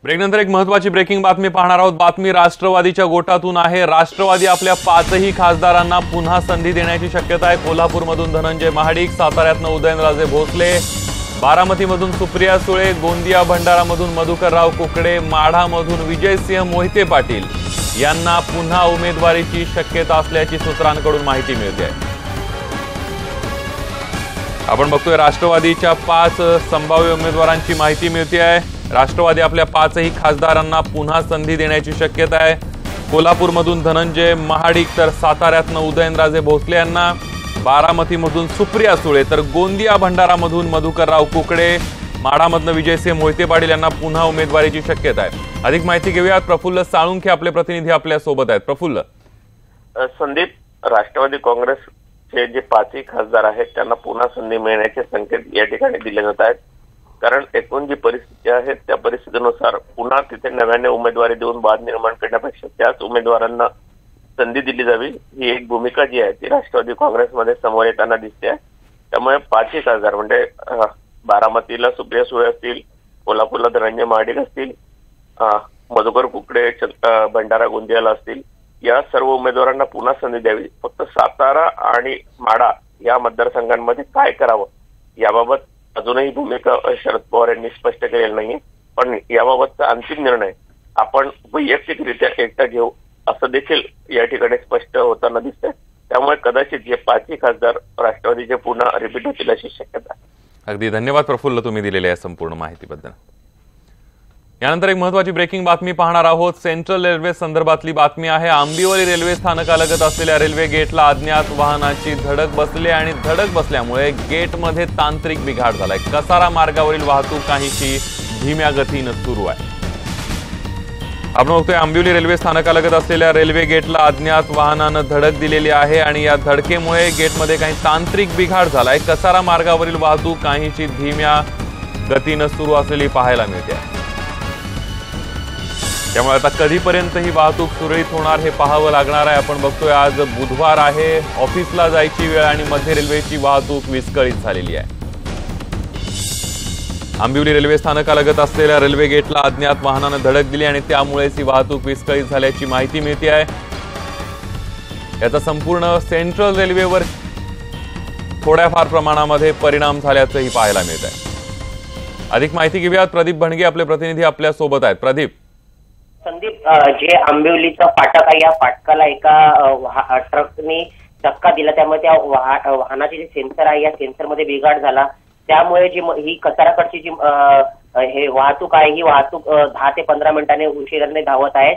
ब्रेकनंतर एक महत्त्वाची ब्रेकिंग बातमी पाहणार आहोत। बातमी राष्ट्रवादीच्या गोटातून आहे। राष्ट्रवादी आपल्या 5ही खासदारांना पुन्हा संधी देण्याची शक्यता आहे। कोल्हापूरमधून धनंजय महाडिक, साताऱ्यातून उदयनराजे भोसले, बारामतीमधून सुप्रिया सुळे, गोंदिया भंडारामधून मधुकरराव कुकडे, माढामधून विजयसिंह मोहिते पाटील यांना पुन्हा उमेदवारीची शक्यता असल्याची सूत्रांकडून माहिती मिळते आहे। आपण बघतोय राष्ट्रवादीच्या 5 संभाव्य उमेदवारांची माहिती मिळते आहे। राष्ट्रवादी आपल्या 5ही खासदारांना पुन्हा संधी देण्याची शक्यता आहे। कोल्हापूरमधून धनंजय महाडिक, तर साताऱ्यातून उदयनराजे भोसले यांना, बारामतीमधून सुप्रिया सुळे, तर गोंदिया भंडारामधून मधुकरराव कुकडे, माढामधून विजयसिंह मोहिते पाटील यांना पुन्हा उमेदवारीची शक्यता आहे। अधिक माहिती घेऊयात। प्रफुल्ल साळुंखे आपले प्रतिनिधी आपल्या सोबत आहेत। प्रफुल्ल। संदीप, राष्ट्रवादी काँग्रेसचे जे 5ही खासदार आहेत त्यांना पुन्हा संधी मिळण्याचे संकेत या ठिकाणी दिले जात आहेत। कारण एकूण जी परिस्थिती आहे त्या परिस्थितीनुसार पुन्हा तिथे नव्याने उमेदवारी देऊन वाद निर्माण करण्यापेक्षा त्याच उमेदवारांना संधी दिली जावी ही एक भूमिका जी आहे ती राष्ट्रवादी काँग्रेसमध्ये समोर येताना दिसते आहे। त्यामुळे 5ही खासदार म्हणजे बारामतीला सुप्रिया सुळे असतील, कोल्हापूरला धनंजय महाडिक असतील, मधुकर कुकडे भंडारा गोंदियाला असतील, या सर्व उमेदवारांना पुन्हा संधी द्यावी। फक्त सातारा आणि माढा या मतदारसंघांमध्ये काय करावं याबाबत अजूनही भूमिका शरद पवार यांनी स्पष्ट केलेली नाहीये। पण याबाबतचा अंतिम निर्णय आपण वैयक्तिकरित्या एकटा घेऊ असं देखील या ठिकाणी स्पष्ट होताना दिसतंय। त्यामुळे कदाचित जे 5ही खासदार राष्ट्रवादीचे पुन्हा रिपीट होतील अशी शक्यता आहे। अगदी धन्यवाद प्रफुल्ल, तुम्ही दिलेल्या संपूर्ण माहितीबद्दल। यानंतर एक महत्त्वाची ब्रेकिंग बातमी पाहणार आहोत। सेंट्रल रेल्वे संदर्भातली बातमी आहे। आंबिवली रेल्वे स्थानकालगत असलेल्या रेल्वे गेटला अज्ञात वाहनाची धडक बसली आणि धडक बसल्यामुळे गेटमध्ये तांत्रिक बिघाड झालाय। कसारा मार्गावरील वाहतूक काहीशी धीम्या गतीने सुरू आहे। आपण बघतोय आंबिवली रेल्वे स्थानकालगत असलेल्या रेल्वे गेटला अज्ञात वाहनानं धडक दिलेली आहे आणि या धडकेमुळे गेटमध्ये काही तांत्रिक बिघाड झालाय। कसारा मार्गावरील वाहतूक काहीशी धीम्या गतीने सुरू असलेली पाहायला मिळते। त्यामुळे आता कधीपर्यंत ही वाहतूक सुरळीत होणार हे पाहावं लागणार आहे। आपण बघतोय आज बुधवार आहे, ऑफिसला जायची वेळ आणि मध्य रेल्वेची वाहतूक विस्कळीत झालेली आहे। आंबिवली रेल्वे स्थानकालगत असलेल्या रेल्वे गेटला अज्ञात वाहनानं धडक दिली आणि त्यामुळेच ही वाहतूक विस्कळीत झाल्याची माहिती मिळते आहे। याचा संपूर्ण सेंट्रल रेल्वेवर थोड्याफार प्रमाणामध्ये परिणाम झाल्याचंही पाहायला मिळत आहे। अधिक माहिती घेऊयात। प्रदीप भणगे आपले प्रतिनिधी आपल्या सोबत आहेत। प्रदीप। संदीप, जे आंबिवलीचा फाटक आहे या फाटकाला एका ट्रकने धक्का दिला, त्यामुळे त्या वाहनाचे जे सेन्सर आहे या सेन्सरमध्ये बिघाड झाला। त्यामुळे जी ही कसाराकडची जी हे वाहतूक आहे ही वाहतूक 10 ते 15 मिनिटांनी उशिराने धावत आहे।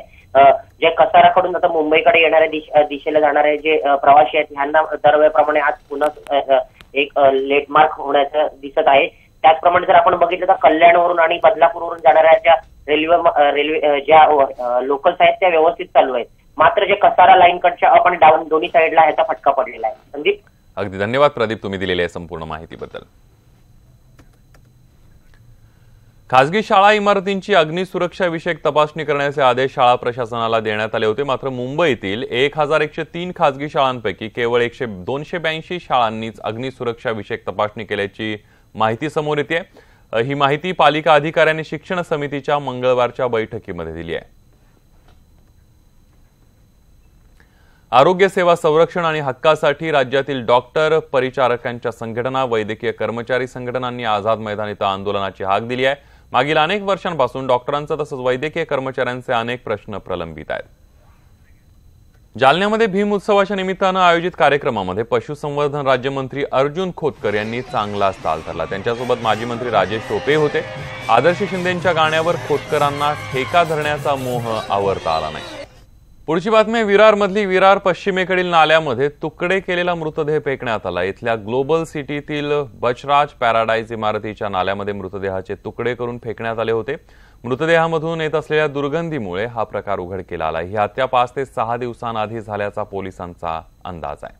जे कसाराकडून आता मुंबईकडे येणाऱ्या दिशेला जाणारे जे प्रवासी आहेत ह्यांना दरवेळेप्रमाणे आज पुन्हा एक लेटमार्क होण्याचं दिसत आहे। त्याचप्रमाणे जर आपण बघितलं तर कल्याणवरून आणि बदलापूरवरून जाणाऱ्या ज्या रेल्वे ज्या लोकल्स आहेत त्या व्यवस्थित चालू आहेत। मात्र जे कसारा लाईनकडच्या अप आणि डाऊन दोन्ही साईडला ह्याचा फटका पडलेला आहे। संदीप। अगदी धन्यवाद प्रदीप, तुम्ही दिलेल्या संपूर्ण माहितीबद्दल। खासगी शाळा इमारतींची अग्निसुरक्षा विषयक तपासणी करण्याचे आदेश शाळा प्रशासनाला देण्यात आले होते। मात्र मुंबईतील 1103 खासगी शाळांपैकी केवळ 282 शाळांनीच अग्निसुरक्षा विषयक तपासणी केल्याची माहिती समोर येते। ही माहिती पालिका अधिकाऱ्यांनी शिक्षण समितीच्या मंगळवारच्या बैठकीमध्ये दिली आहे। आरोग्य सेवा संरक्षण आणि हक्कासाठी राज्यातील डॉक्टर, परिचारकांच्या संघटना, वैद्यकीय कर्मचारी संघटनांनी आझाद मैदान इथं आंदोलनाची हाक दिली आहे। मागील अनेक वर्षांपासून डॉक्टरांचा तसंच वैद्यकीय कर्मचाऱ्यांचे अनेक प्रश्न प्रलंबित आहेत। जालन्यामध्ये भीम उत्सवाच्या निमित्तानं आयोजित कार्यक्रमामध्ये पशुसंवर्धन राज्यमंत्री अर्जुन खोतकर यांनी चांगला ताल धरला। त्यांच्यासोबत माजी मंत्री राजेश टोपे होते। आदर्श शिंदेंच्या गाण्यावर खोतकरांना ठेका धरण्याचा मोह आवरता आला नाही। पुढची बातमी, विरारमधली विरार पश्चिमेकडील नाल्यामध्ये तुकडे केलेला मृतदेह फेकण्यात आला। इथल्या ग्लोबल सिटीतील बचराज पॅराडाईज इमारतीच्या नाल्यामध्ये मृतदेहाचे तुकडे करून फेकण्यात आले होते। मृतदेहामधून येत असलेल्या दुर्गंधीमुळे हा प्रकार उघडकीला आला। ही हत्या 5 ते 6 दिवसांआधी झाल्याचा पोलिसांचा अंदाज आहे।